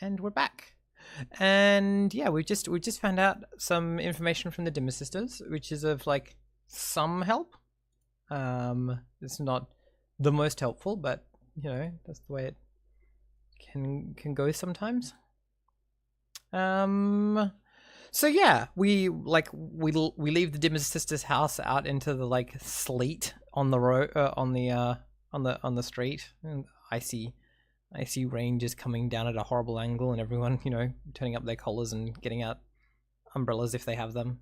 And we're back. And yeah, we just found out some information from the Dimmer sisters, which is of like some help. It's not the most helpful, but you know, that's the way it can go sometimes. So yeah, we leave the Dimmer sisters' house out into the like sleet on the road, on the street, and icy rain just coming down at a horrible angle, and everyone, you know, turning up their collars and getting out umbrellas if they have them,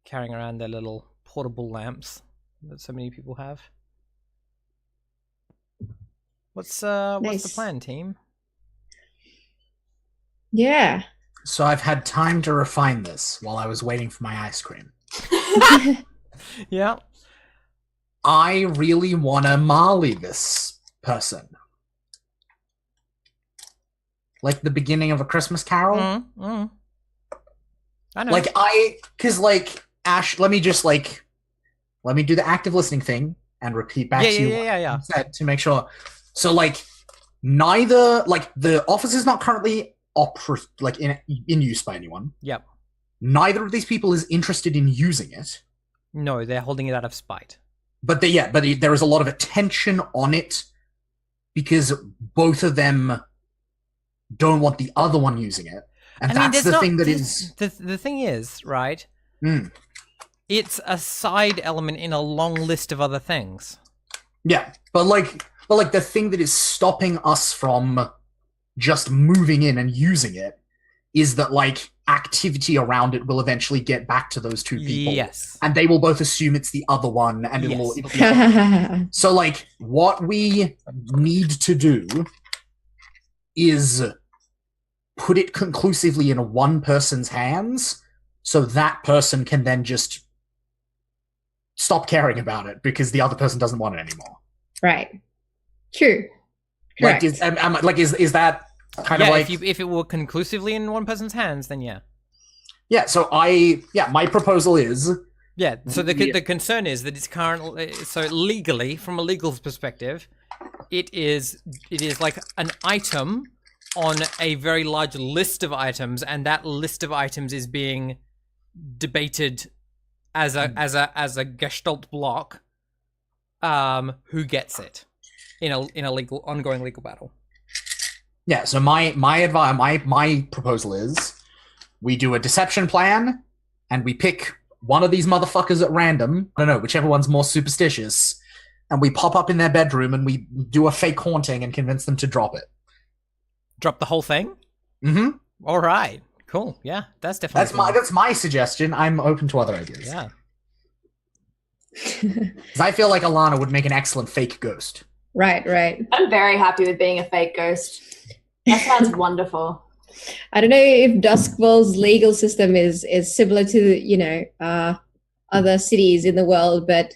carrying around their little portable lamps that so many people have. What's the plan, team? Yeah. So I've had time to refine this while I was waiting for my ice cream. Yeah. I really want to Marley this person. Like the beginning of A Christmas Carol. I know. Like because like Ash, let me do the active listening thing and repeat back to you what you said to make sure. So like neither, like the office is not currently in use by anyone. Yep. Neither of these people is interested in using it. No, they're holding it out of spite. But there is a lot of attention on it because both of them don't want the other one using it. And that's the thing that is... The thing is, right? It's a side element in a long list of other things. Yeah, but the thing that is stopping us from just moving in and using it is that, like, activity around it will eventually get back to those two people. Yes. And they will both assume it's the other one, and it'll be So, like, what we need to do is put it conclusively in one person's hands, so that person can then just stop caring about it because the other person doesn't want it anymore. Right. True. Correct. Is that kind of like... if it were conclusively in one person's hands, then yeah. Yeah, so my proposal is... Yeah, so the concern is that it's currently... So legally, from a legal perspective, it is like an item on a very large list of items, and that list of items is being debated as a gestalt block. Who gets it in a ongoing legal battle? Yeah. So my proposal is we do a deception plan, and we pick one of these motherfuckers at random. I don't know, whichever one's more superstitious, and we pop up in their bedroom and we do a fake haunting and convince them to drop it. Drop the whole thing? Mm-hmm. All right. Cool. Yeah, that's definitely... That's my suggestion. I'm open to other ideas. Yeah. Because I feel like Alana would make an excellent fake ghost. Right. I'm very happy with being a fake ghost. That sounds wonderful. I don't know if Duskfall's legal system is similar to, other cities in the world, but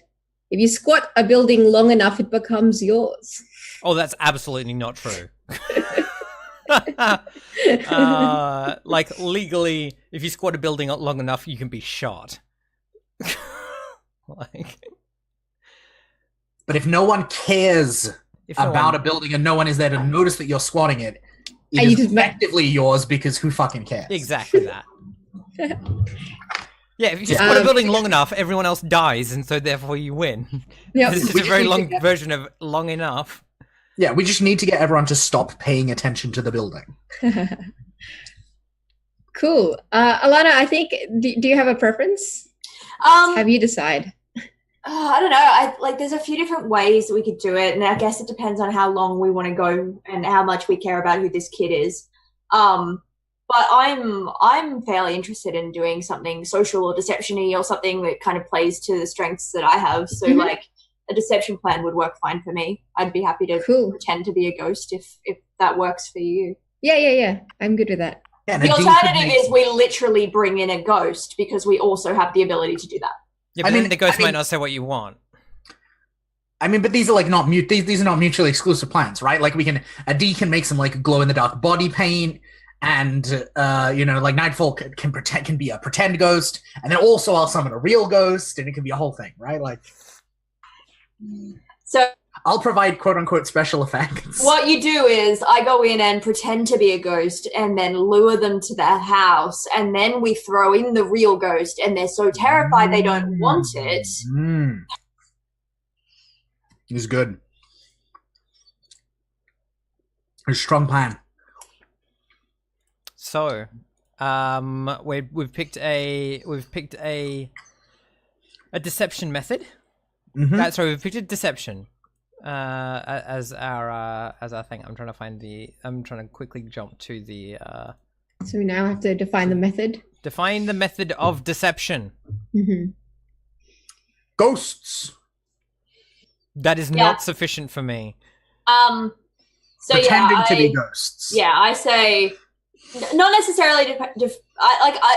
if you squat a building long enough, it becomes yours. Oh, that's absolutely not true. Like legally, if you squat a building long enough, you can be shot. But if no one cares about a building and no one is there to notice that you're squatting it, it is effectively yours because who fucking cares? Exactly that. Yeah, if you squat a building long enough, everyone else dies, and so therefore you win. Yep. This is a very long version of long enough. Yeah, we just need to get everyone to stop paying attention to the building. Cool. Alana, I think, do you have a preference? Have you decide? I don't know. There's a few different ways that we could do it, and I guess it depends on how long we want to go and how much we care about who this kid is. But I'm fairly interested in doing something social or deception-y or something that kind of plays to the strengths that I have. So a deception plan would work fine for me. I'd be happy to pretend to be a ghost if that works for you. Yeah. I'm good with that. Yeah, the alternative is we literally bring in a ghost because we also have the ability to do that. Yeah, but then the ghost might not say what you want. I mean, but these are like not these are not mutually exclusive plans, right? Like a D can make some like glow in the dark body paint, and like Nightfall can be a pretend ghost, and then also I'll summon a real ghost, and it can be a whole thing, right? Like, so I'll provide quote-unquote special effects. What you do is I go in and pretend to be a ghost and then lure them to their house, and then we throw in the real ghost, and they're so terrified they don't want it. It's good. It's a strong plan. So, we've picked a deception method. Sorry, we've picked a deception as our thing. I'm trying to quickly jump to the. So we now have to define the method. Define the method of deception. Ghosts. That is not sufficient for me. So pretending to be ghosts. Yeah, I say not necessarily.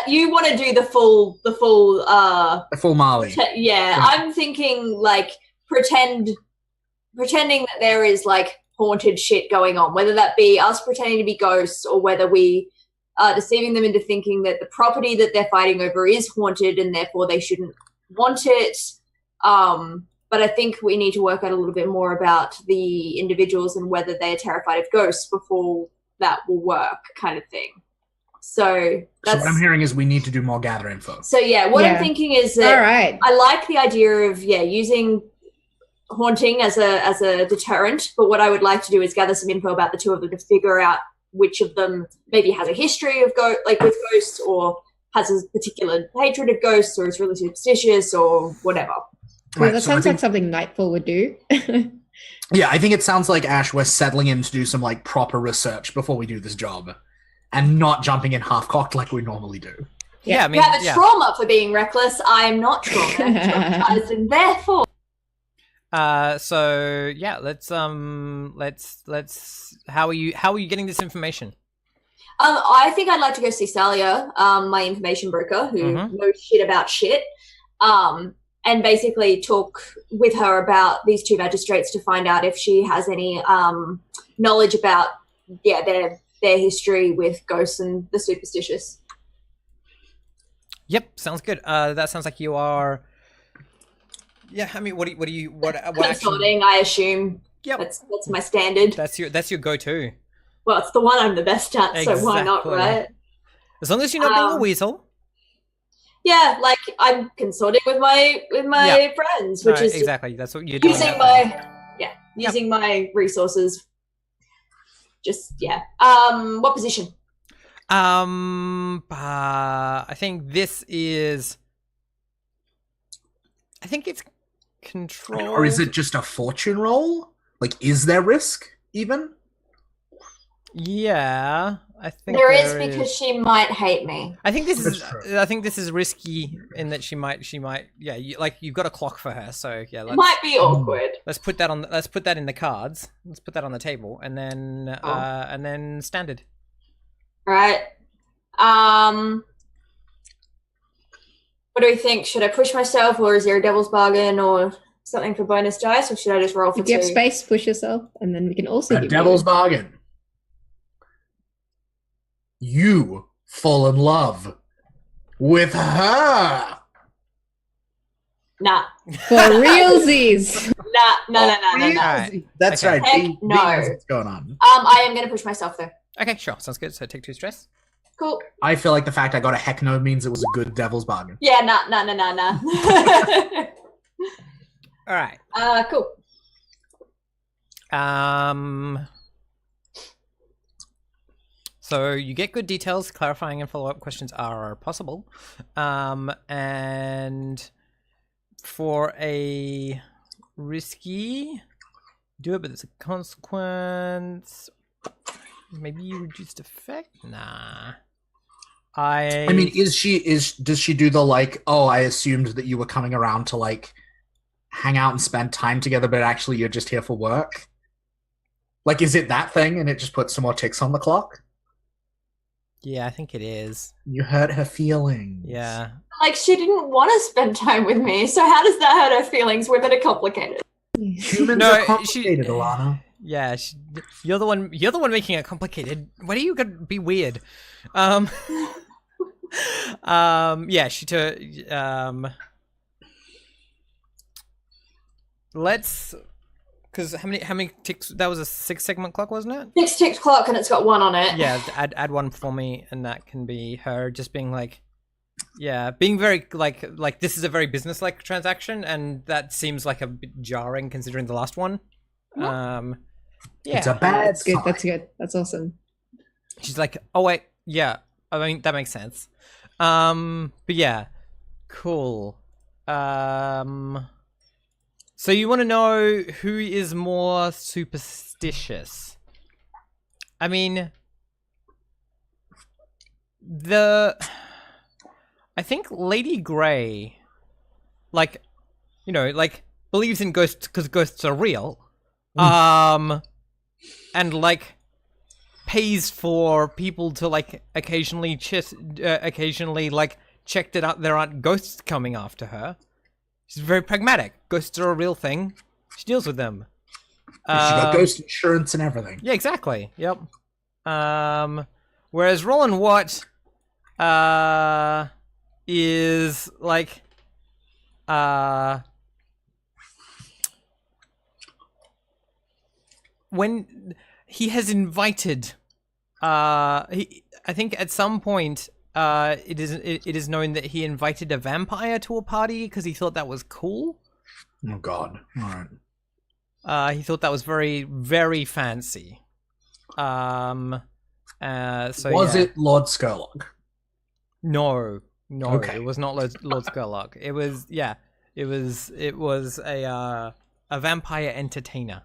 You want to do the full. The full Marley. I'm thinking like pretending that there is like haunted shit going on, whether that be us pretending to be ghosts or whether we are deceiving them into thinking that the property that they're fighting over is haunted and therefore they shouldn't want it. But I think we need to work out a little bit more about the individuals and whether they're terrified of ghosts before that will work, kind of thing. So what I'm hearing is we need to do more gather info. So I'm thinking is that all right. I like the idea of using haunting as a deterrent, but what I would like to do is gather some info about the two of them to figure out which of them maybe has a history of with ghosts, or has a particular hatred of ghosts, or is really superstitious, or whatever. Well, that sounds like something Nightfall would do. Yeah, I think it sounds like, Ash, we're settling in to do some like proper research before we do this job, and not jumping in half-cocked like we normally do. Yeah, I mean, you have a trauma for being reckless. I'm not traumatized, and therefore. So yeah, let's how are you getting this information? I think I'd like to go see Salia, my information broker, who knows shit about shit. And basically talk with her about these two magistrates to find out if she has any knowledge about their history with ghosts and the superstitious. Yep, sounds good. That sounds like you are. Yeah, I mean, what consulting? I assume. Yep, that's my standard. That's your go-to. Well, it's the one I'm the best at, so why not, right? As long as you're not being a weasel. Yeah, like I'm consorting with my friends, which is exactly that's what you're doing. Using my resources. What position? I think this is. I think it's control. Or is it just a fortune roll? Like, is there risk even? Yeah, I think there is because she might hate me. I think this is risky in that she might. Yeah, you've got a clock for her, so yeah. It might be awkward. Let's put that in the cards. Let's put that on the table, and then standard. All right. What do we think? Should I push myself, or is there a devil's bargain, or something for bonus dice, or should I just roll for 2? If you have space, push yourself, and then we can also a devil's bargain. You fall in love with her. Nah. For realsies. Nah. That's right. Heck no. What's going on? I am going to push myself though. Okay, sure. Sounds good. So take 2 stress. Cool. I feel like the fact I got a heck no means it was a good devil's bargain. Yeah, nah. All right. Cool. So you get good details. Clarifying and follow-up questions are possible. And for a risky, do it, but there's a consequence. Maybe you reduced effect? Nah. I mean, does she do the like, oh, I assumed that you were coming around to like hang out and spend time together, but actually you're just here for work? Like, is it that thing and it just puts some more ticks on the clock? Yeah, I think it is. You hurt her feelings. Yeah. Like, she didn't want to spend time with me, so how does that hurt her feelings? Women are complicated. Humans are complicated, Alana. Yeah, you're the one making it complicated. Why do you gotta be weird? Yeah, Because how many ticks? That was a 6-segment clock, wasn't it? 6 ticked clock, and it's got 1 on it. Yeah, add one for me, and that can be her just being like, yeah, being very like this is a very business-like transaction, and that seems like a bit jarring considering the last one. Yeah, it's a bad. That's good. That's good. That's awesome. She's like, oh wait, yeah, I mean that makes sense. But yeah, cool. So you want to know who is more superstitious? I mean, I think Lady Grey, like, you know, like believes in ghosts because ghosts are real, and like pays for people to like occasionally like check that out there aren't ghosts coming after her. She's very pragmatic. Ghosts are a real thing. She deals with them. She got ghost insurance and everything. Yeah, exactly. Yep. Whereas Roland Watt is like when he has invited I think at some point it is known that he invited a vampire to a party because he thought that was cool. Oh God! All right. He thought that was very, very fancy. So was it Lord Skurlock? No, Okay. it was not Lord Skurlock. It was a vampire entertainer,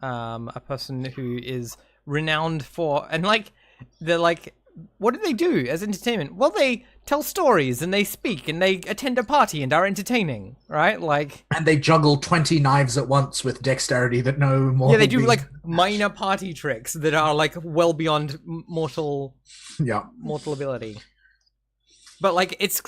a person who is renowned for, and like they're like, what do they do as entertainment? Well, they tell stories and they speak and they attend a party and are entertaining, right? Like, and they juggle 20 knives at once with dexterity that no more. Yeah, they do like minor party tricks that are like well beyond mortal ability. But like it's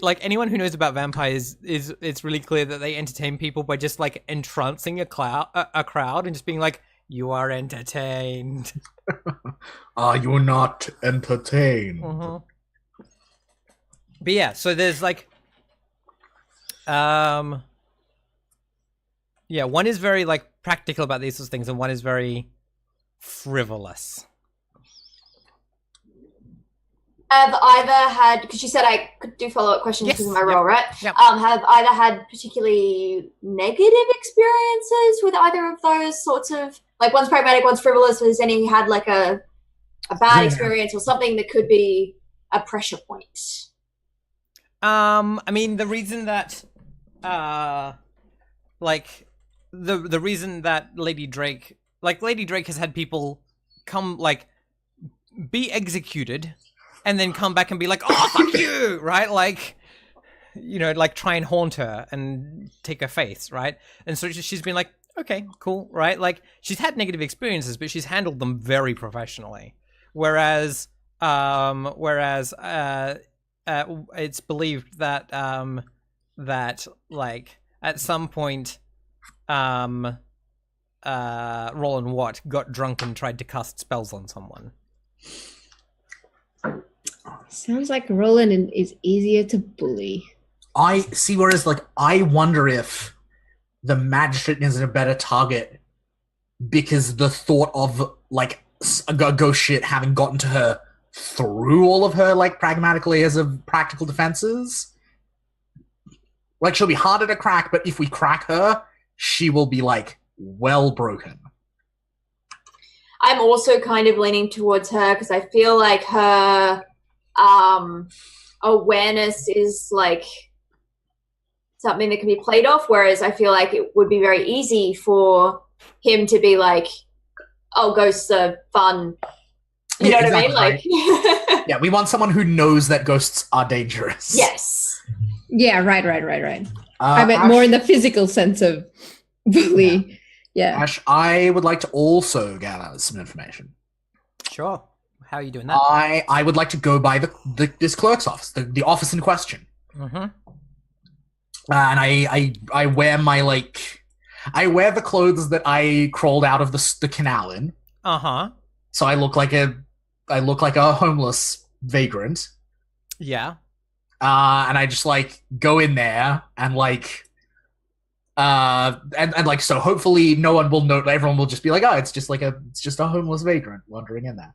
like anyone who knows about vampires is it's really clear that they entertain people by just like entrancing a crowd and just being like, you are entertained. Are you not entertained? But yeah, so there's like, one is very like practical about these sorts of things, and one is very frivolous. Have either had, because you said I could do follow-up questions because of my role, right? Yep. Have either had particularly negative experiences with either of those sorts of, like one's pragmatic, one's frivolous, has any had like a bad experience or something that could be a pressure point? I mean, the reason that, like, the reason that Lady Drake has had people come, like, be executed and then come back and be like, oh, fuck you, right? Like, you know, like try and haunt her and take her face, right? And so she's been like, okay, cool, right? Like, she's had negative experiences, but she's handled them very professionally. Whereas it's believed that, that, like, at some point, Roland Watt got drunk and tried to cast spells on someone. Sounds like Roland is easier to bully. I see, whereas, like, I wonder if the magistrate isn't a better target because the thought of, like, a ghost shit having gotten to her through all of her, like, pragmatic layers of practical defenses. Like, she'll be harder to crack, but if we crack her, she will be, like, well broken. I'm also kind of leaning towards her because I feel like her awareness is like something that can be played off, whereas I feel like it would be very easy for him to be like, oh, ghosts are fun. You know what I mean? Like, yeah, we want someone who knows that ghosts are dangerous. Yes. Yeah, right. I meant more in the physical sense of bully. Yeah. Ash, I would like to also gather some information. Sure. How are you doing that? I would like to go by this clerk's office, the office in question. Mm-hmm. And I wear my, like, I wear the clothes that I crawled out of the canal in. Uh-huh. So I look like a homeless vagrant. Yeah. And I just, like, go in there and, like, And like, so hopefully no one will know. Everyone will just be like, oh, it's just a homeless vagrant wandering in there.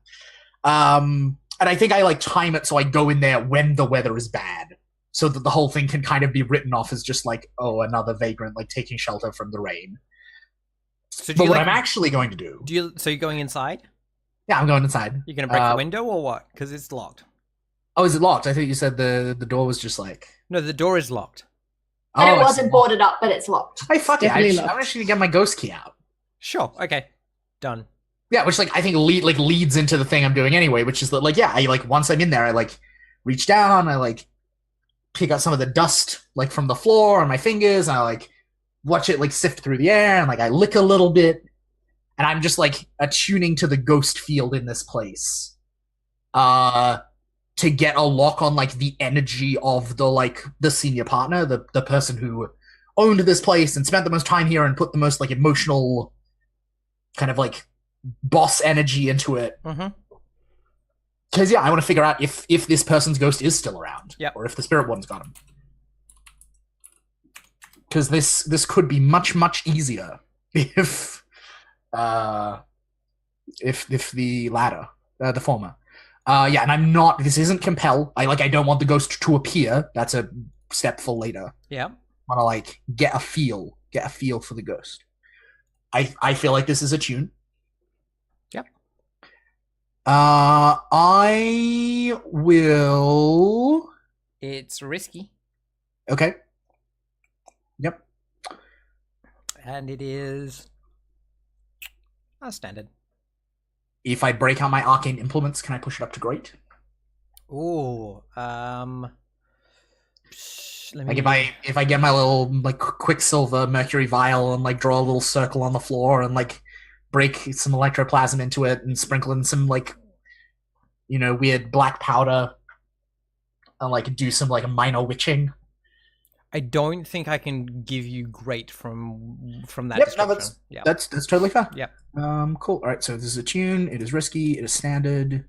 And I think I like time it so I go in there when the weather is bad, so that the whole thing can kind of be written off as just like, oh, another vagrant like taking shelter from the rain. So but what I'm actually going to do... So you're going inside? Yeah, I'm going inside. You're going to break the window or what? Because it's locked. Oh, is it locked? I thought you said the door was just like... No, the door is locked. And it wasn't boarded up, but it's locked. Hey, fuck it. I'm actually going to get my ghost key out. Sure. Okay. Done. Yeah, which like I think leads into the thing I'm doing anyway, which is that like, yeah, I like once I'm in there, I like reach down, I like pick out some of the dust like from the floor on my fingers, and I like watch it like sift through the air, and like I lick a little bit, and I'm just like attuning to the ghost field in this place, to get a lock on like the energy of the senior partner, the person who owned this place and spent the most time here and put the most like emotional kind of like boss energy into it. Because yeah, I want to figure out if this person's ghost is still around, or if the spirit one's got him. Because this could be much easier if the latter, the former. Yeah, and I'm not. This isn't compel. I don't want the ghost to appear. That's a step for later. Yeah. I want to like get a feel for the ghost. I feel like this is a tune. Yep. I will. It's risky. Okay. Yep. And it is standard. If I break out my arcane implements, can I push it up to great? Ooh. Like if I get my little like Quicksilver Mercury vial and like draw a little circle on the floor and like break some electroplasm into it and sprinkle in some like weird black powder and like do some like minor witching. I don't think I can give you great from that. Yep, no, that's totally fair. Yep. Cool. All right, so this is a tune. It is risky. It is standard.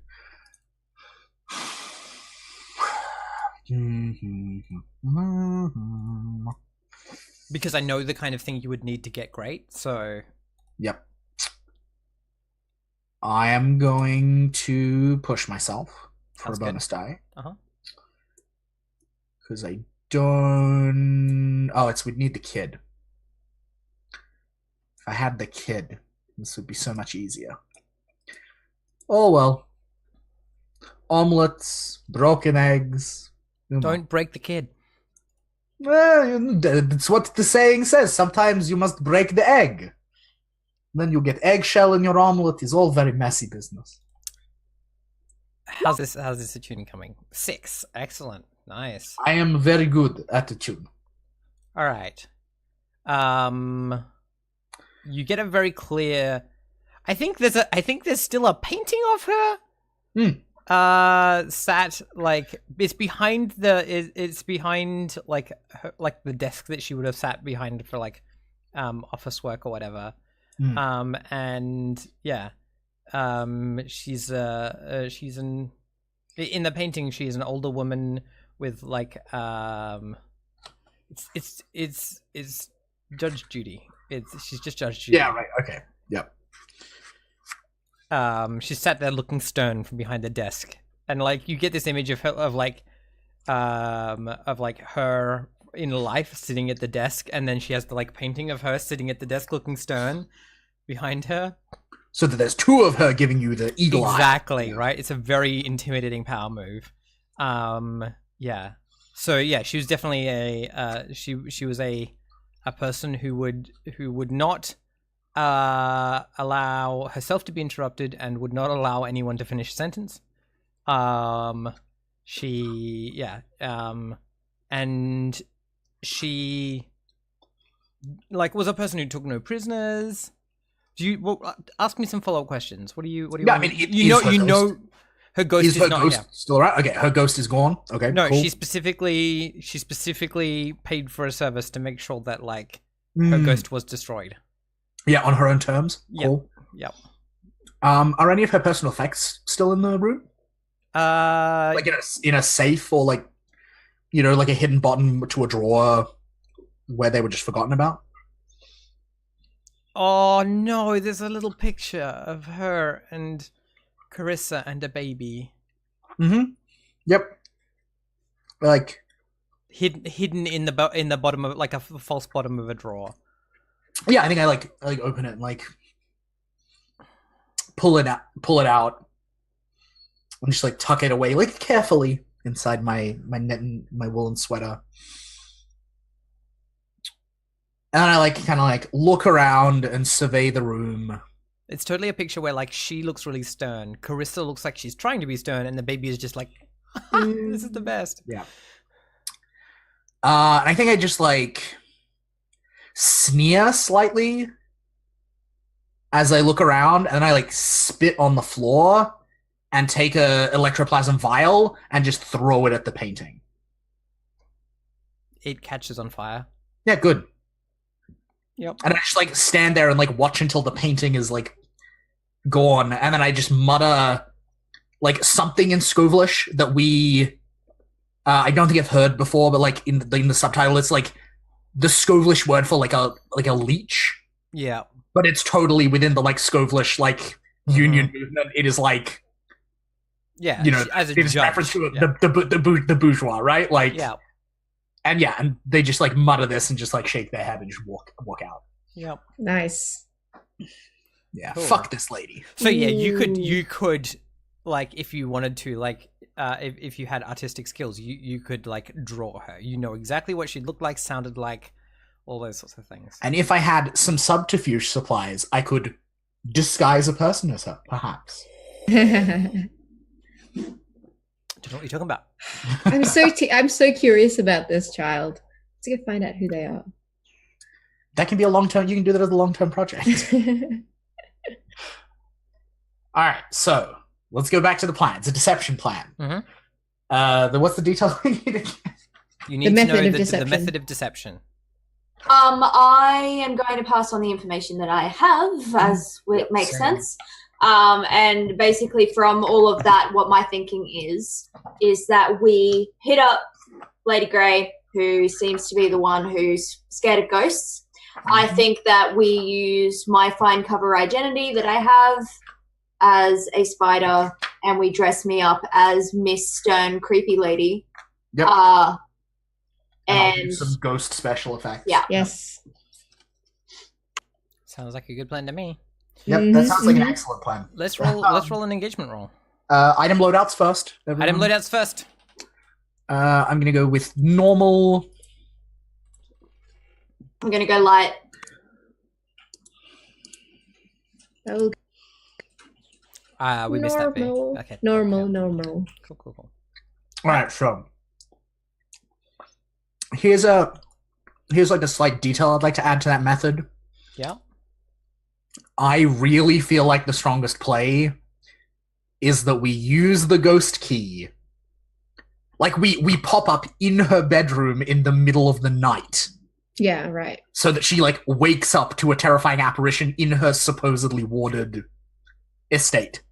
Because I know the kind of thing you would need to get great, so... Yep. I am going to push myself for a bonus die. Because I don't... Oh, we'd need the kid. If I had the kid, this would be so much easier. Oh, well. Omelets, broken eggs... Don't break the kid. Well, that's what the saying says. Sometimes you must break the egg. Then you get eggshell in your omelet. It's all very messy business. How's this attune coming? 6. Excellent. Nice. I am very good at attune. All right. You get a very clear... I think there's still a painting of her. Sat like it's behind like the desk that she would have sat behind for like office work or whatever. And yeah, she's in the painting she's an older woman with like it's Judge Judy. She's just Judge Judy. Yeah, right. Okay. Yep. She's sat there looking stern from behind the desk, and like you get this image of her of her in life sitting at the desk, and then she has the like painting of her sitting at the desk looking stern behind her. So that there's 2 of her giving you the eagle eye. Exactly, right? It's a very intimidating power move. Yeah. So yeah, she was definitely she was a person who would not allow herself to be interrupted and would not allow anyone to finish a sentence. And she like was a person who took no prisoners. Ask me some follow-up questions. What do you yeah, I mean, you know her ghost is not here. Still around? Okay, her ghost is gone. Okay. No, cool. she specifically paid for a service to make sure that like her ghost was destroyed. Yeah, on her own terms. Cool. Yep. Are any of her personal effects still in the room? Like in a safe or like, like a hidden button to a drawer where they were just forgotten about? Oh no, there's a little picture of her and Carissa and a baby. Mm-hmm. Yep. Like hidden in the bottom of like a false bottom of a drawer. Yeah, I think I like open it and like pull it out, and just like tuck it away like carefully inside my net and my woolen sweater. And I like kind of like look around and survey the room. It's totally a picture where like she looks really stern. Carissa looks like she's trying to be stern, and the baby is just like, this is the best. Yeah. And I think I just like sneer slightly as I look around, and then I like spit on the floor and take a electroplasm vial and just throw it at the painting. It catches on fire. Yeah, good. Yep. And I just like stand there and like watch until the painting is like gone, and then I just mutter like something in Scovelish that we I don't think I've heard before, but like in the subtitle it's like the Scovelish word for like a leech. Yeah. But it's totally within the like Scovelish like union movement. It is like, yeah, you know, as a it's judge, reference to the bourgeois, right? Like, yeah. And they just like mutter this and just like shake their head and just walk out. Yep. Nice. Yeah. Cool. Fuck this lady. So yeah, you could like if you wanted to like if you had artistic skills, you could like draw her. You know exactly what she looked like, sounded like, all those sorts of things. And if I had some subterfuge supplies, I could disguise a person as her, perhaps. Don't know what you're talking about. I'm so curious about this child. Let's go find out who they are. That can be a long-term. You can do that as a long-term project. All right, so let's go back to the plan. It's a deception plan. Mm-hmm. What's the detail we need again? You need to know the method of deception. I am going to pass on the information that I have, as it makes sense. And basically from all of that, what my thinking is that we hit up Lady Grey, who seems to be the one who's scared of ghosts. I think that we use my fine cover identity that I have as a spider, and we dress me up as Miss Stern Creepy Lady. Yep. And some ghost special effects. Yeah. Yes. Sounds like a good plan to me. Yep, that sounds like an excellent plan. Let's roll an engagement roll. Item loadouts first. Everyone. Item loadouts first. I'm gonna go with normal. I'm going to go light. Oh, We missed that bit. Okay. Normal. Cool. All right, so here's like a slight detail I'd like to add to that method. Yeah. I really feel like the strongest play is that we use the ghost key. Like we pop up in her bedroom in the middle of the night. Yeah, right. So that she like wakes up to a terrifying apparition in her supposedly warded estate.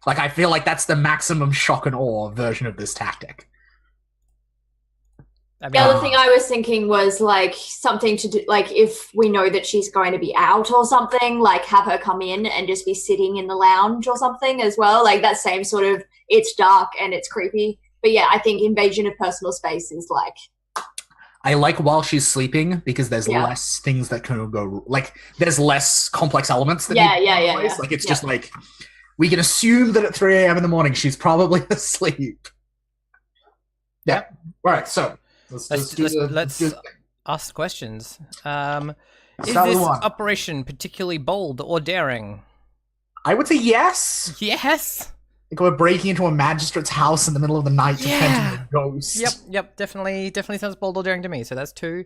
Like I feel like that's the maximum shock and awe version of this tactic. I mean, The other thing I was thinking was like something to do, like if we know that she's going to be out or something, like have her come in and just be sitting in the lounge or something as well. Like that same sort of, it's dark and it's creepy. But yeah, I think invasion of personal space is like. I like while she's sleeping because there's less things that can go, like there's less complex elements. That Yeah. Like it's just like, we can assume that at 3 a.m. in the morning she's probably asleep. Yeah. All right, so. Let's ask questions. Is this operation particularly bold or daring? I would say yes. Yes. Like we're breaking into a magistrate's house in the middle of the night to fend a ghost. Yep. Definitely sounds bold or daring to me. So that's 2.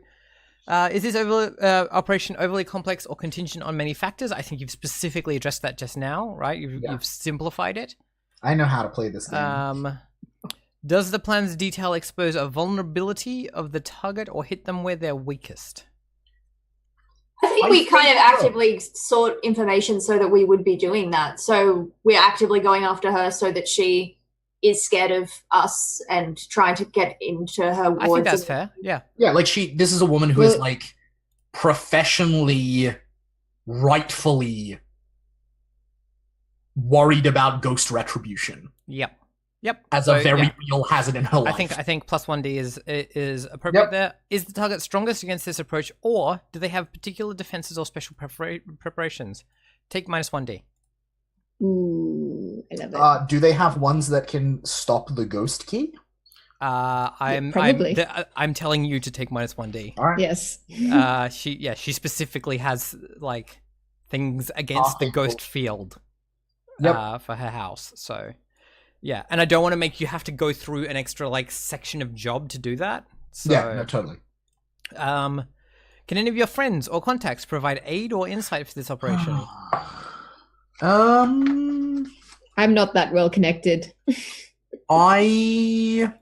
Is this operation overly complex or contingent on many factors? I think you've specifically addressed that just now, right? You've simplified it. I know how to play this game. Does the plan's detail expose a vulnerability of the target or hit them where they're weakest? I think we kind of actively sought information so that we would be doing that. So we're actively going after her so that she is scared of us and trying to get into her wards. I think that's fair. Yeah. Yeah, like this is a woman who is like professionally rightfully worried about ghost retribution. Yep. As So, a very yeah. real hazard in her life. I think plus 1d is appropriate Yep. there. Is the target strongest against this approach, or do they have particular defenses or special preparations? Take minus 1d. Ooh, I love it. Do they have ones that can stop the ghost key? Probably. I'm telling you to take minus 1d. All right. Yes. She specifically has like things against the ghost field. For her house. So yeah, and I don't want to make you have to go through an extra like section of job to do that. So, Yeah, no, totally. Can any of your friends or contacts provide aid or insight for this operation? I'm not that well connected. I'm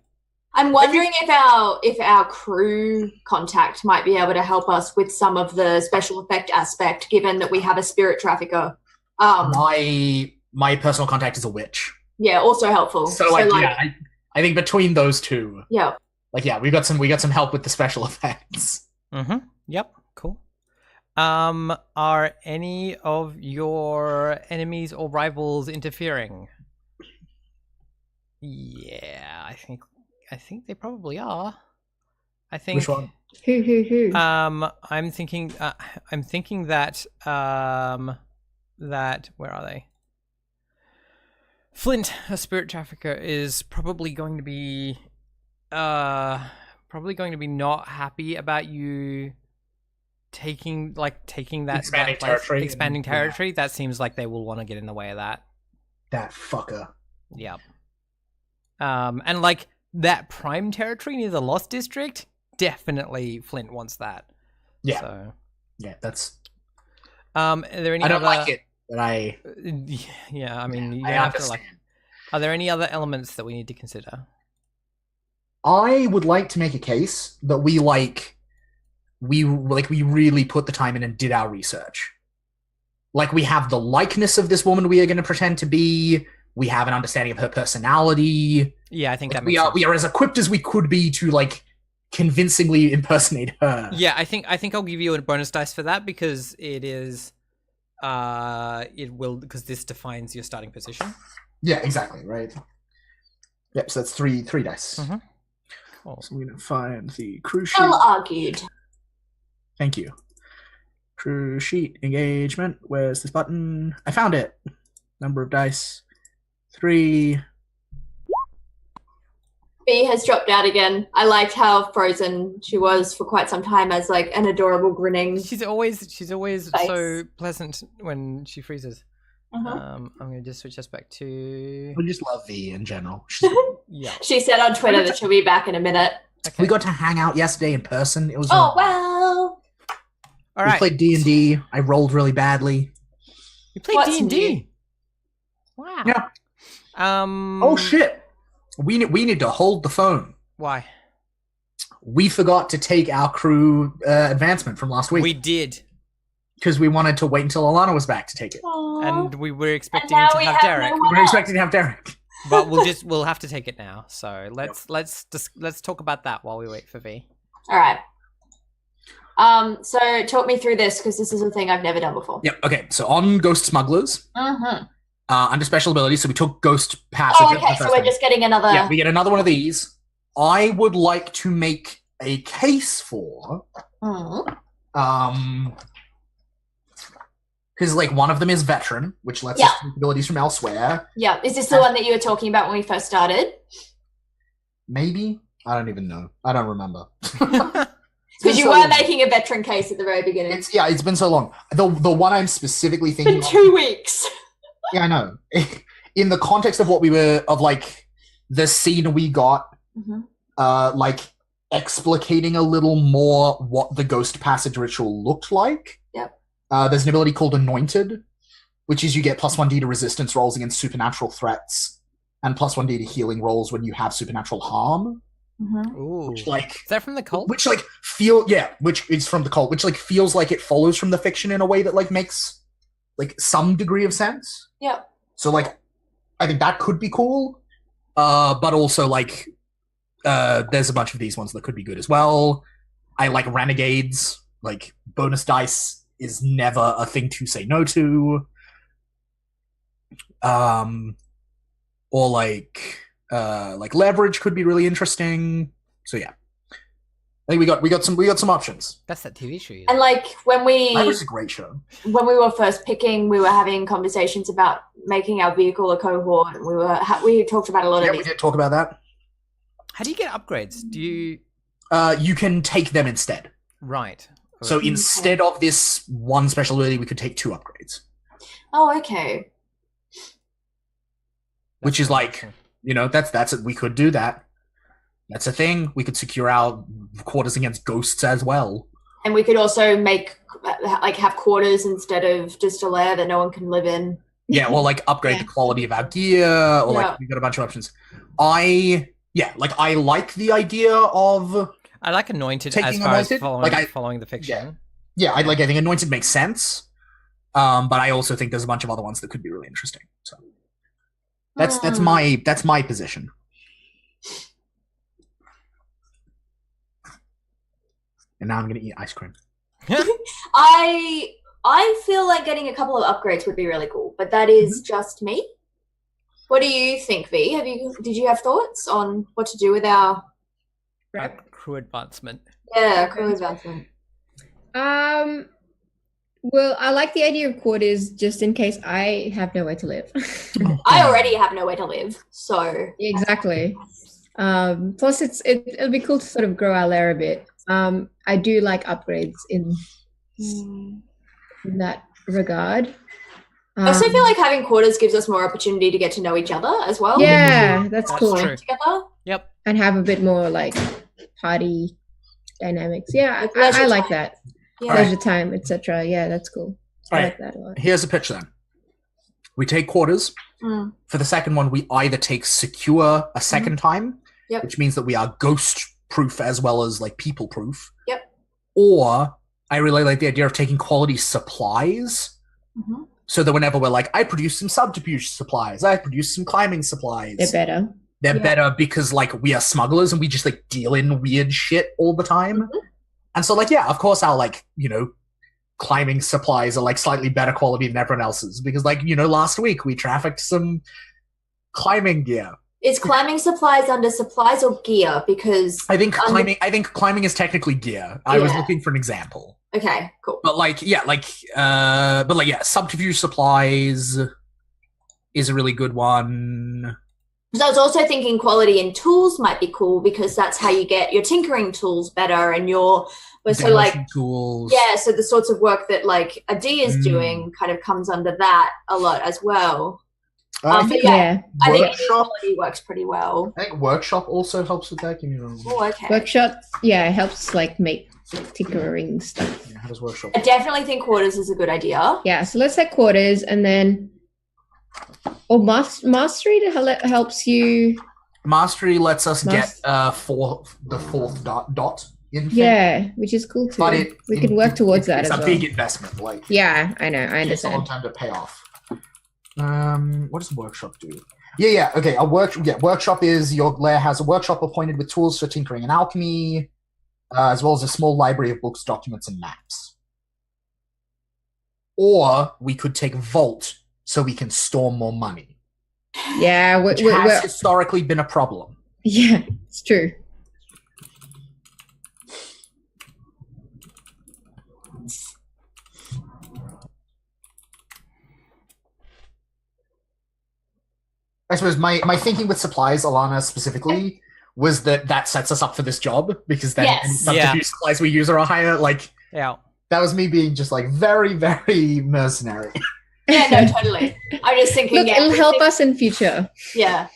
wondering if our crew contact might be able to help us with some of the special effect aspect, given that we have a spirit trafficker. My personal contact is a witch. Yeah, also helpful. So I think between those two, yeah, we got some help with the special effects. Mm-hmm. Yep. Cool. Are any of your enemies or rivals interfering? Yeah, I think they probably are. I think. Which one? Who? I'm thinking that where are they? Flint, a spirit trafficker, is probably going to be not happy about you taking that expanding territory. That seems like they will want to get in the way of that. That fucker. Yep. And like that prime territory near the Lost District, definitely Flint wants that. Yeah. So. Yeah, that's. Are there any? I don't like it, but I. Yeah, I mean, you I have to understand. Are there any other elements that we need to consider? I would like to make a case that we really put the time in and did our research. Like, we have the likeness of this woman we are going to pretend to be. We have an understanding of her personality. Yeah, I think that we makes sense. We are as equipped as we could be to convincingly impersonate her. Yeah, I think I'll give you a bonus dice for that because it is, because this defines your starting position. Yeah, exactly. Right. Yep. So that's three dice. Mm-hmm. Cool. So we're gonna find the crew sheet. well argued. Thank you. Crew sheet engagement. Where's this button? I found it. Number of dice. 3. B has dropped out again. I liked how frozen she was for quite some time as like an adorable grinning. She's always face. so pleasant when she freezes. Uh-huh. I'm gonna just switch us back to. We just love V in general. Yeah. She said on Twitter that she'll be back in a minute. Okay. We got to hang out yesterday in person. It was. Oh wow! All We right. played D&D. I rolled really badly. You played What's D&D. new? Wow. Yeah. Um. Oh shit! We need to hold the phone. Why? We forgot to take our crew advancement from last We week did, because we wanted to wait until Alana was back to take it. and we were expecting now to we have have Derek, no We one. were expecting to have Derek. but we'll have to take it now. So let's talk about that while we wait for V. All right. So talk me through this because this is a thing I've never done before. Yep. Okay. So on Ghost Smugglers, Mm-hmm. under special abilities, so we took Ghost Passage. Oh, okay. So we're just getting another. Yeah, we get another one of these. I would like to make a case for, Mm. because one of them is veteran, which lets us take abilities from elsewhere. Yeah. Is this the one that you were talking about when we first started? Maybe, I don't even know. I don't remember. Because you were making a veteran case at the very beginning. It's been so long. The one I'm specifically It's thinking been of, 2 weeks. yeah, I know. In the context of what we were the scene we got, Mm-hmm. explicating a little more what the Ghost Passage ritual looked like. Yep. There's an ability called Anointed, which is you get +1d to resistance rolls against supernatural threats, and +1d to healing rolls when you have supernatural harm. Mm-hmm. Ooh. Which Is that from the cult? which is from the cult, which feels like it follows from the fiction in a way that makes some degree of sense. Yep. So I think that could be cool. But also there's a bunch of these ones that could be good as well. I like renegades, bonus dice is never a thing to say no to. Or like leverage could be really interesting. So yeah, I think we got some options. That's that TV show. And like Leverage is a great show. When we were first picking, we were having conversations about making our vehicle a cohort. We talked about a lot of we did talk about that. How do you get upgrades? Do you? You can take them instead. Right. So instead of this one special ability, we could take 2 upgrades. Oh, okay. Which is like, that's it. We could do that. That's a thing. We could secure our quarters against ghosts as well. And we could also have quarters instead of just a lair that no one can live in. Yeah, or like upgrade the quality of our gear, or like we've got a bunch of options. I like the idea of. I like Anointed as far as following the fiction. Yeah, I think Anointed makes sense. But I also think there's a bunch of other ones that could be really interesting. So. That's my position. And now I'm gonna eat ice cream. I feel like getting a couple of upgrades would be really cool, but that is just me. What do you think, V? Did you have thoughts on what to do with our crew advancement? Yeah, crew advancement. Well, I like the idea of quarters just in case I have nowhere to live. I already have nowhere to live, so exactly. Plus, it'll be cool to sort of grow our lair a bit. I do like upgrades in that regard. I also feel like having quarters gives us more opportunity to get to know each other as well. Yeah, that's cool. Together. Yep. And have a bit more like party dynamics. Yeah, I like that. Yeah. Pleasure time, etc. Yeah, that's cool. I like that a lot. Here's a pitch then. We take quarters. For the second one, we either take secure a second time, which means that we are ghost proof as well as like people proof. Yep. Or I really like the idea of taking quality supplies. So that whenever we're like, I produce some subterfuge supplies, I produce some climbing supplies. They're better. They're better because like we are smugglers and we just like deal in weird shit all the time. And so, like, yeah, of course, our, like, climbing supplies are, like, slightly better quality than everyone else's. Because, like, last week we trafficked some climbing gear. Is climbing supplies under supplies or gear? Because I think climbing is technically gear. I was looking for an example. Okay, cool. But, subterfuge supplies is a really good one. So I was also thinking quality in tools might be cool because that's how you get your tinkering tools better and your tools. Yeah, so the sorts of work that like a D is doing kind of comes under that a lot as well. I think quality works pretty well. I think workshop also helps with that. Workshop, helps like make tinkering stuff. Yeah, how does workshop? I definitely think quarters is a good idea. Yeah, so let's say quarters and then. Mastery helps you. Mastery lets us get the fourth dot in. Yeah, which is cool too. But we can work towards that as well. It's a big investment. Yeah, I know. I understand. It's a long time to pay off. What does workshop do? Yeah. Okay. Workshop is your lair has a workshop appointed with tools for tinkering and alchemy, as well as a small library of books, documents, and maps. Or we could take vault. So we can store more money. Yeah, which has historically been a problem. Yeah, it's true. I suppose my thinking with supplies, Alana specifically, was that sets us up for this job because then any subterfuge supplies we use are higher. Like, that was me being just like very, very mercenary. Yeah, no, totally. I'm just thinking. Look, it'll help us in future. Yeah,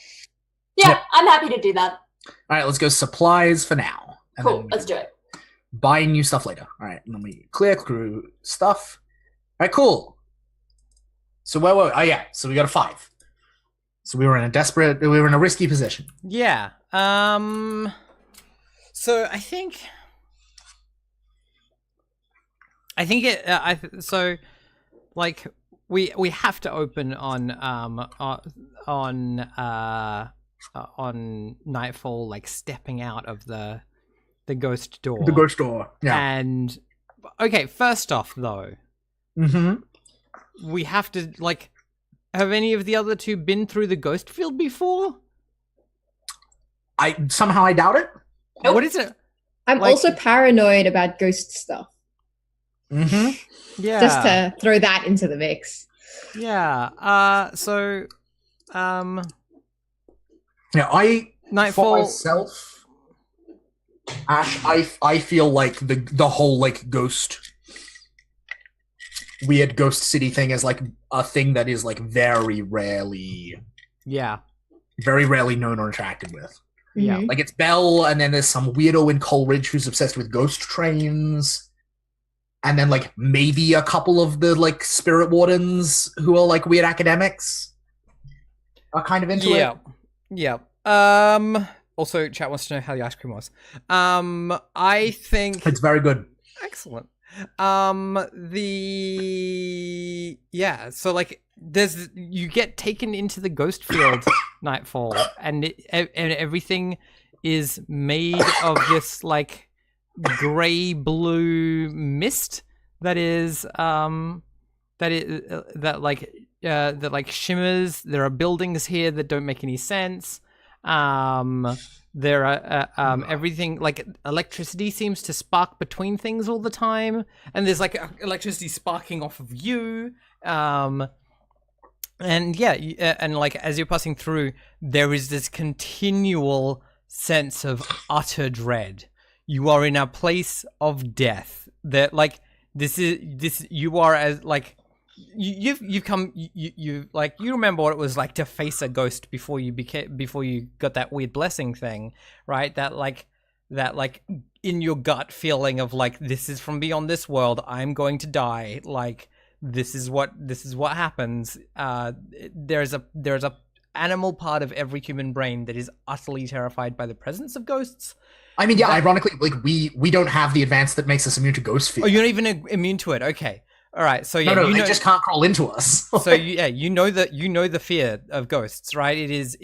I'm happy to do that. All right, let's go supplies for now. Cool, let's do it. Buy new stuff later. All right, let me clear crew stuff. All right, cool. So where were we? Oh yeah, so we got a 5. So we were in a risky position. Yeah. So I think we have to open on nightfall, like stepping out of the ghost door. The ghost door. Yeah. And okay, first off though, we have to, like, have any of the other two been through the ghost field before? I doubt it. Nope. What is it? I'm Like- also paranoid about ghost stuff. Yeah. Just to throw that into the mix. Yeah. Yeah, Nightfall. for myself, Ash, I feel like the whole like weird ghost city thing is like a thing that is like very rarely Yeah. known or interacted with. Yeah. Mhm. Like it's Belle, and then there's some weirdo in Coleridge who's obsessed with ghost trains, and then like maybe a couple of the like spirit wardens who are like weird academics are kind of into it. Yeah. Also, chat wants to know how the ice cream was. I think It's very good. excellent. So like you get taken into the ghost field Nightfall, and everything is made of this like gray blue mist that shimmers. There are buildings here that don't make any sense. There are everything like electricity seems to spark between things all the time, and there's like electricity sparking off of you. And yeah, and like as you're passing through, there is this continual sense of utter dread. You are in a place of death. That like this you are as like you've come you like you remember what it was like to face a ghost before you got that weird blessing thing, right? That in your gut feeling of like, this is from beyond this world, I'm going to die, like this is what happens. There's a animal part of every human brain that is utterly terrified by the presence of ghosts. I mean, yeah, ironically, like we don't have the advance that makes us immune to ghost fear. Oh, you're not even immune to it. Okay. All right, so yeah, no, they just can't crawl into us. So yeah, you know the fear of ghosts, right? It is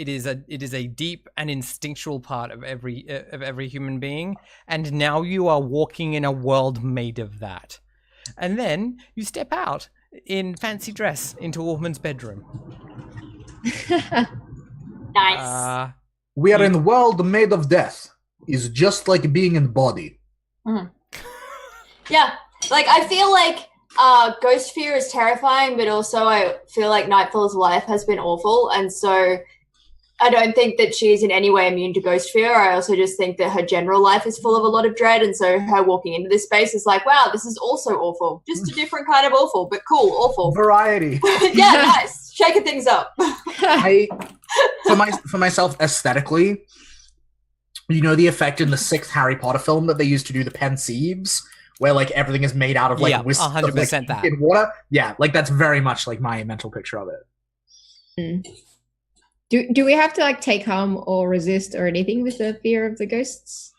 a deep and instinctual part of every human being, and now you are walking in a world made of that. And then you step out in fancy dress into a woman's bedroom. Nice. We are in the world made of death. Is just like being in the body. Mm. Yeah, like I feel like ghost fear is terrifying, but also I feel like Nightfall's life has been awful, and so I don't think that she is in any way immune to ghost fear. I also just think that her general life is full of a lot of dread, and so her walking into this space is like, wow, this is also awful. Just a different kind of awful, but cool, awful. Variety. Yeah, nice. Shaking things up. For myself, aesthetically, you know the effect in the 6th Harry Potter film that they used to do the Pensieves, where like everything is made out of like 100% that in water. Yeah, like that's very much like my mental picture of it. Do we have to like take harm or resist or anything with the fear of the ghosts?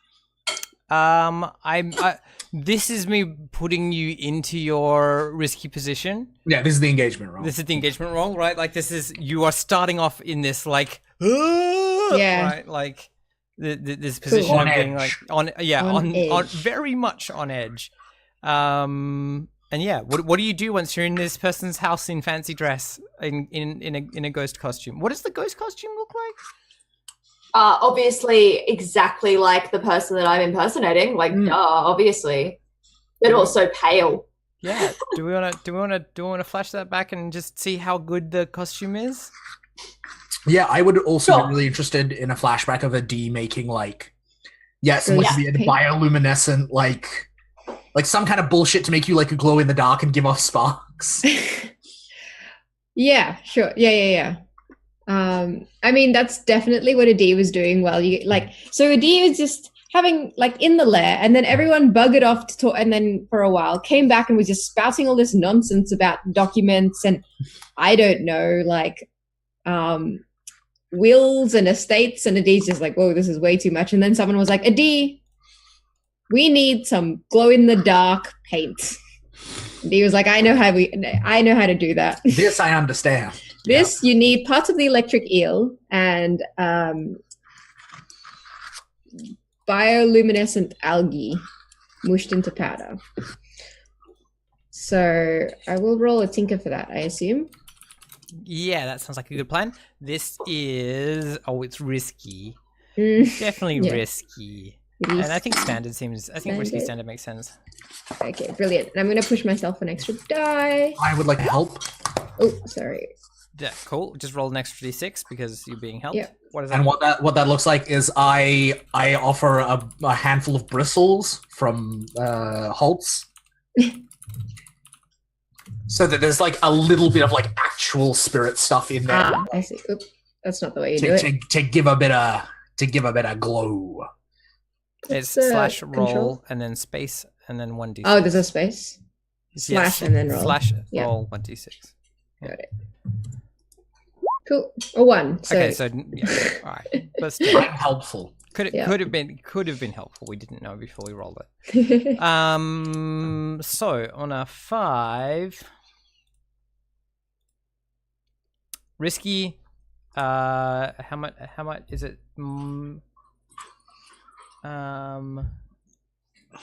This is me putting you into your risky position. Yeah, this is the engagement roll. This is the engagement roll, right? Like you are starting off in this like right, like this position cool. of being edge. like on very much on edge. And yeah, what do you do once you're in this person's house in fancy dress in a ghost costume? What does the ghost costume look like? Obviously exactly like the person that I'm impersonating, like obviously, but also pale. Yeah. Do we want to flash that back and just see how good the costume is? Yeah, I would also be really interested in a flashback of a D making like some weird bioluminescent like some kind of bullshit to make you like glow in the dark and give off sparks. Yeah, sure. Yeah. I mean, that's definitely what Adi was doing while you like. So Adi was just having like in the lair, and then everyone buggered off to talk, and then for a while came back and was just spouting all this nonsense about documents and I don't know, like wills and estates, and Adi's just like, whoa, this is way too much. And then someone was like, Adi, we need some glow in the dark paint. And he was like, I know how to do that. This I understand. This, you need parts of the electric eel and bioluminescent algae mushed into powder. So I will roll a tinker for that, I assume. Yeah, that sounds like a good plan. This is... Oh, it's risky. Mm, Definitely yeah. risky. And I think standard seems... I think risky standard makes sense. Okay, brilliant. I'm going to push myself an extra die. I would like to help. Oh, sorry. Yeah, cool. Just roll an extra d6 because you're being helped. Yep. What is that? And what that looks like is I offer a handful of bristles from Holtz. So that there's like a little bit of like actual spirit stuff in there. Ah, I see. Oops, that's not the way you do it. To give a bit of glow. It's It's, slash control. roll and then space and then 1d6. Oh, there's a space. Yes. Slash and then roll. Slash Yeah. roll 1d6. Got it. Cool. A 1. So, Okay, so yeah, all right. But still, I'm helpful. could Yeah. have been helpful. We didn't know before we rolled it. So on a 5, risky. How much is it?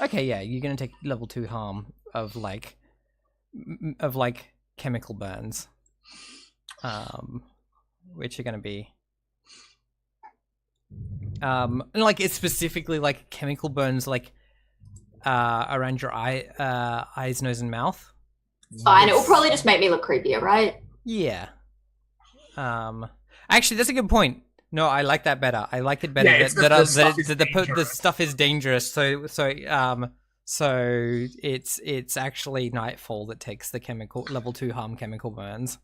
Okay, yeah, you're gonna take level 2 harm of like chemical burns. Which are gonna be and like it's specifically like chemical burns like around your eyes, nose, and mouth. Fine, it will probably just make me look creepier, right? Yeah. Actually, that's a good point. No, I like that better. I like it better Yeah, the stuff is dangerous. So it's actually Nightfall that takes the chemical level 2 harm chemical burns.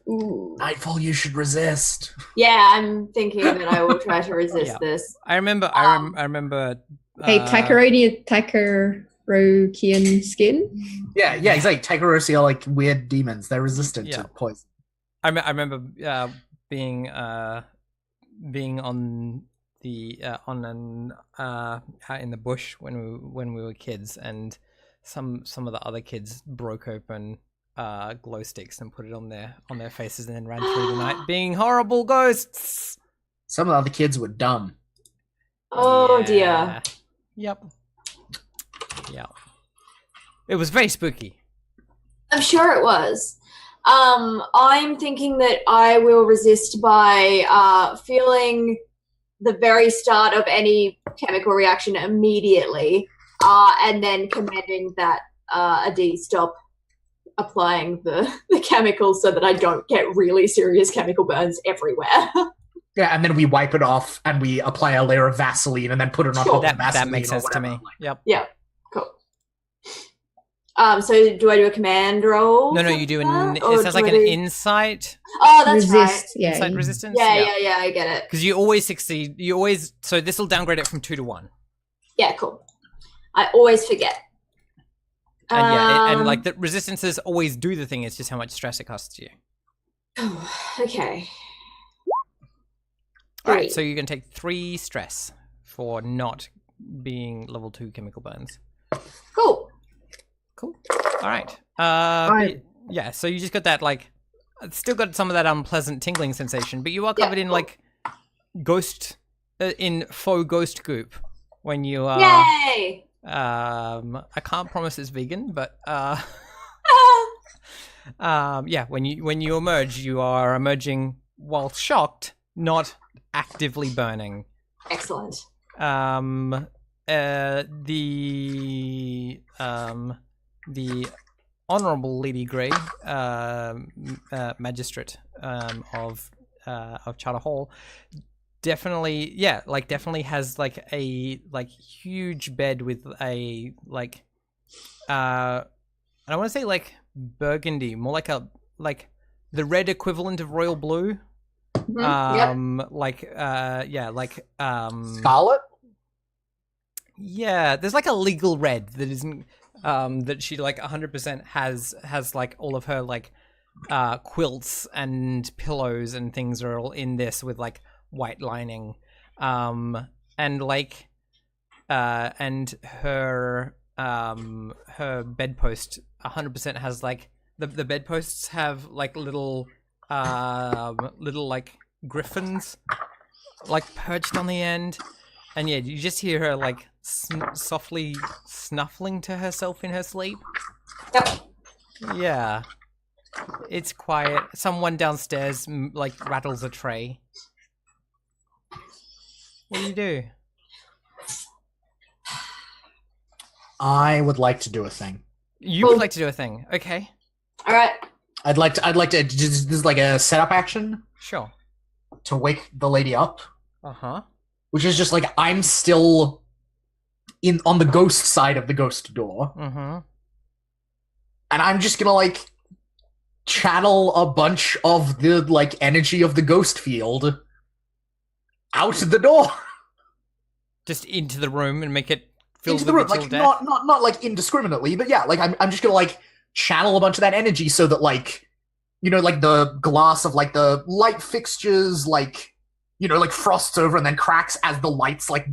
Ooh. Nightfall, you should resist. Yeah, I'm thinking that I will try to resist Yeah. this. I remember. Hey, Tycherokian skin? Yeah, exactly. Tycherosi are like weird demons. They're resistant Yeah. to poison. I remember being on the out in the bush when we were kids, and some of the other kids broke open glow sticks and put it on their faces and then ran through the night being horrible ghosts. Some of the other kids were dumb. Oh Yeah. dear. Yep. It was very spooky. I'm sure it was. I'm thinking that I will resist by feeling the very start of any chemical reaction immediately, and then commanding that Adi stop applying the chemicals so that I don't get really serious chemical burns everywhere. Yeah, and then we wipe it off and we apply a layer of Vaseline and then put it on top of Vaseline. That makes or sense to whatever. me. Yep. Yeah, cool. So do I do a command roll? No, for you do that, it or sounds do like I an do- insight. Oh, that's right. Resist. Yeah. Insight resistance. Yeah, I get it. Because you always succeed. You always. So this will downgrade it from 2 to 1. Yeah, cool. I always forget. And and like the resistances always do the thing. It's just how much stress it costs you. Okay. All right. Three. So you can take 3 stress for not being level 2 chemical burns. Cool. Cool. All right. But yeah. So you just got that like, still got some of that unpleasant tingling sensation, but you are covered in cool. like in faux ghost goop when you are. Yay! I can't promise it's vegan, but yeah. When you emerge, you are emerging while shocked, not actively burning. Excellent. The Honourable Lady Grey, magistrate of Charter Hall, definitely has like a huge bed with a like I don't want to say like burgundy, more like the red equivalent of royal blue. Scarlet? Yeah, there's like a legal red that isn't that she like 100% has like all of her like quilts and pillows and things are all in this with like white lining, and like and her bedpost 100% has like the bedposts have like little like griffins like perched on the end, and yeah, you just hear her like softly snuffling to herself in her sleep. Yep. Yeah. It's quiet. Someone downstairs like rattles a tray. What do? I would like to do a thing. You would like to do a thing. Okay. All right. I'd like to this is like a setup action Sure. to wake the lady up, Uh-huh. which is just like I'm still on the ghost side of the ghost door, Mm-hmm. and I'm just gonna like channel a bunch of the like energy of the ghost field out the door. Just into the room and make it fill Into with the room, until like death. not like indiscriminately, but yeah, like I'm just gonna like channel a bunch of that energy so that like, you know, like the glass of like the light fixtures, like, you know, like frosts over and then cracks as the lights like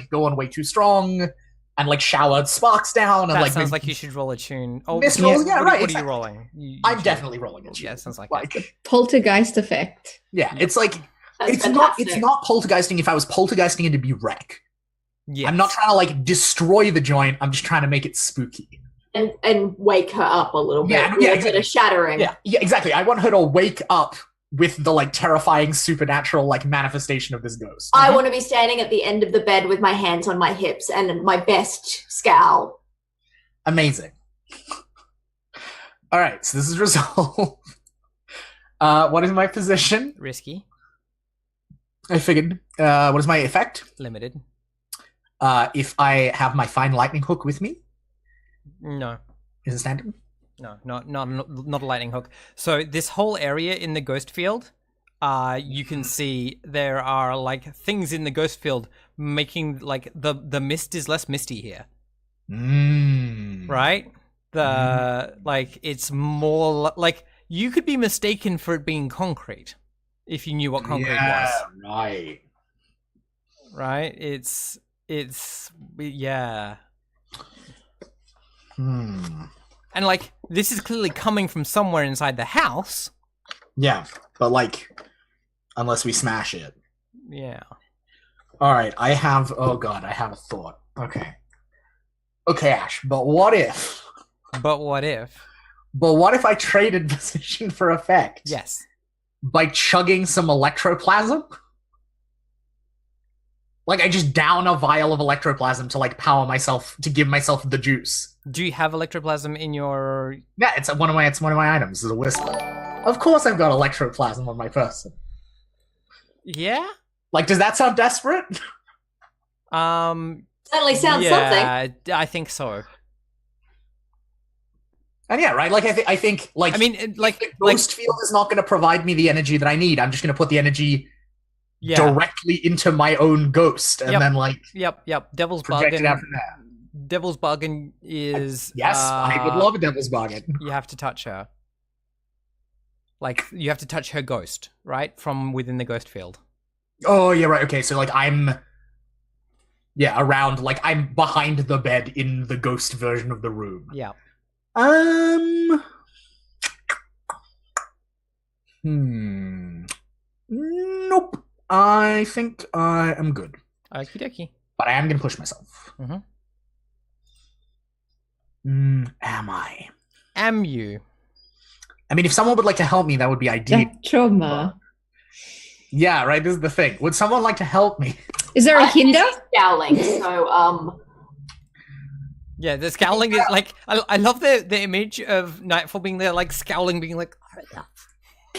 go on way too strong, and like shower sparks down, and That like sounds like you should roll a tune. Oh, Miss rolls, yeah, right, What are exactly. you rolling? You I'm should- definitely rolling it. Yeah, sounds like like Poltergeist effect. yeah, it's like That's it's fantastic. not poltergeisting. If I was poltergeisting, it'd be wreck. Yes. I'm not trying to like destroy the joint. I'm just trying to make it spooky. and wake her up a little bit. Yeah, a little exactly. bit of shattering. Yeah, exactly. I want her to wake up with the like terrifying supernatural like manifestation of this ghost. I want to be standing at the end of the bed with my hands on my hips and my best scowl. Amazing. All right, so this is resolved. What is my position? Risky. I figured. What is my effect? Limited. If I have my fine lightning hook with me, No. is it standard? No, not a lightning hook. So this whole area in the ghost field, you can see there are like things in the ghost field making like the mist is less misty here, right? Like it's more like you could be mistaken for it being concrete if you knew what concrete was, Right. right? It's yeah. And like this is clearly coming from somewhere inside the house. Yeah, but like, unless we smash it. Yeah. All right, I have. Oh god, I have a thought. Okay, Ash. But what if? But what if? But what if I traded position for effect? Yes. By chugging some electroplasm. Like I just down a vial of electroplasm to like power myself to give myself the juice. Do you have electroplasm in your? Yeah, it's one of my items. It's a whisper. Of course, I've got electroplasm on my person. Yeah. Like, does that sound desperate? Certainly sounds something. Yeah, I think so. And yeah, right. Like I think like I mean, like the ghost field is not going to provide me the energy that I need. I'm just going to put the energy yeah. directly into my own ghost, and Yep. then like Yep. Devil's project bargain. it out from there. Devil's bargain is Yes, I would love a devil's bargain. You have to touch her. Like you have to touch her ghost, right, from within the ghost field. Oh, yeah, right. Okay, so like I'm around, like I'm behind the bed in the ghost version of the room. Yeah. Nope. I think I am good. Okie dokie. But I am going to push myself. Am I? Am you? I mean, if someone would like to help me, that would be ideal. That trauma. Yeah, right. This is the thing. Would someone like to help me? Is there a I'm hinder? busy scowling, so Yeah, the scowling is like I love the image of Nightfall being there, like scowling, being like.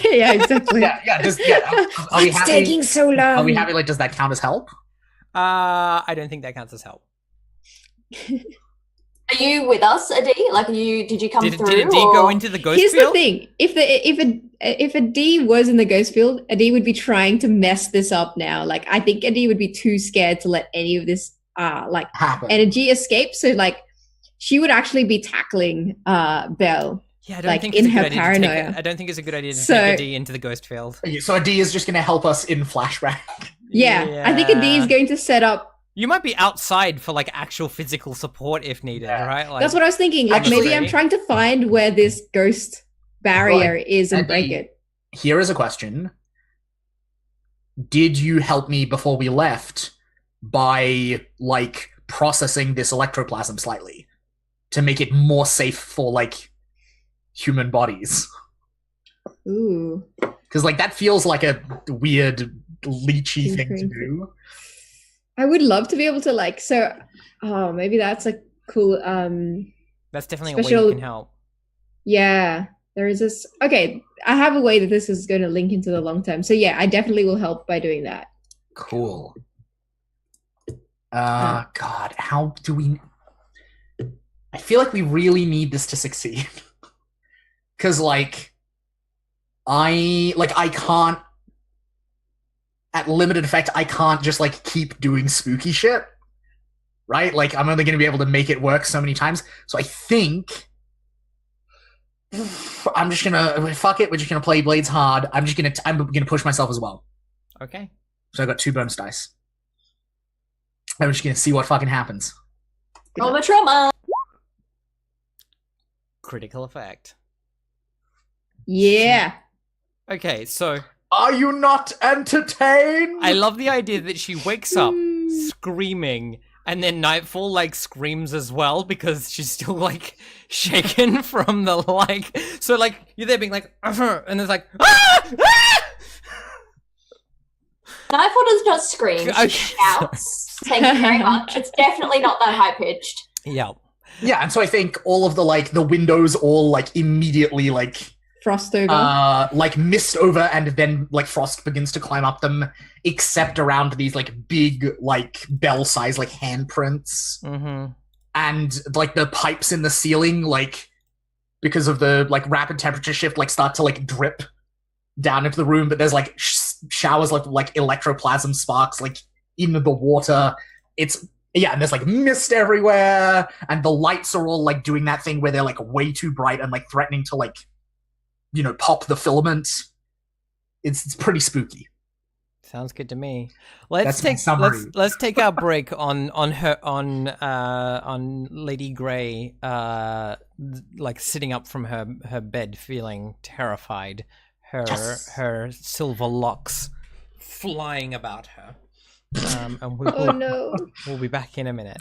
Yeah, exactly. Yeah. Just Are we It's happy? taking so long. Are we happy? Like, does that count as help? I don't think that counts as help. are you with us, Adi? Like, did you come Did through? D or- go into the ghost Here's field? the thing: if a D was in the ghost field, a D would be trying to mess this up now. Like, I think a D would be too scared to let any of this like Happen. energy escape. So like, she would actually be tackling Belle. Yeah, I don't like, think in it's a her good idea paranoia. I don't think it's a good idea to So- take a D into the ghost field. Okay, so a D is just going to help us in flashback. Yeah, I think a D is going to set up. You might be outside for like actual physical support if needed, Yeah. right? Like, That's what I was thinking. Like, Actually- maybe I'm trying to find where this ghost barrier is and And break D- it. Here is a question. Did you help me before we left by, like, processing this electroplasm slightly to make it more safe for, like, human bodies. Ooh. Because like that feels like a weird leechy thing to do. I would love to be able to like maybe that's a cool That's definitely a special way you can help. Yeah. There is this okay, I have a way that this is gonna link into the long term. So yeah, I definitely will help by doing that. Cool. God, how do we I feel like we really need this to succeed. Cause like I can't at limited effect, I can't just like keep doing spooky shit. Right? Like I'm only gonna be able to make it work so many times. So I think I'm just gonna fuck it, we're just gonna play Blades hard. I'm gonna push myself as well. Okay. So I got 2 bonus dice. I'm just gonna see what fucking happens. Roll the trauma. Critical effect. Yeah. Okay, so Are you not entertained? I love the idea that she wakes up screaming, and then Nightfall like screams as well because she's still like shaken from the like. So like you're there being like, and it's like, ah! Ah! Nightfall does not scream. Okay. She shouts. Thank you very much. It's definitely not that high pitched. Yeah. Yeah, and so I think all of the like the windows all like immediately like Frost over. like mist over, and then like frost begins to climb up them, except around these like big like bell size like handprints, and like the pipes in the ceiling like because of the like rapid temperature shift like start to like drip down into the room, but there's like showers like electroplasm sparks like in the water. It's yeah, and there's like mist everywhere, and the lights are all like doing that thing where they're like way too bright and like threatening to like, you know, pop the filament. It's pretty spooky. Sounds good to me. Let's take our break on Lady Grey like sitting up from her bed feeling terrified, her silver locks flying about her. And we'll be back in a minute.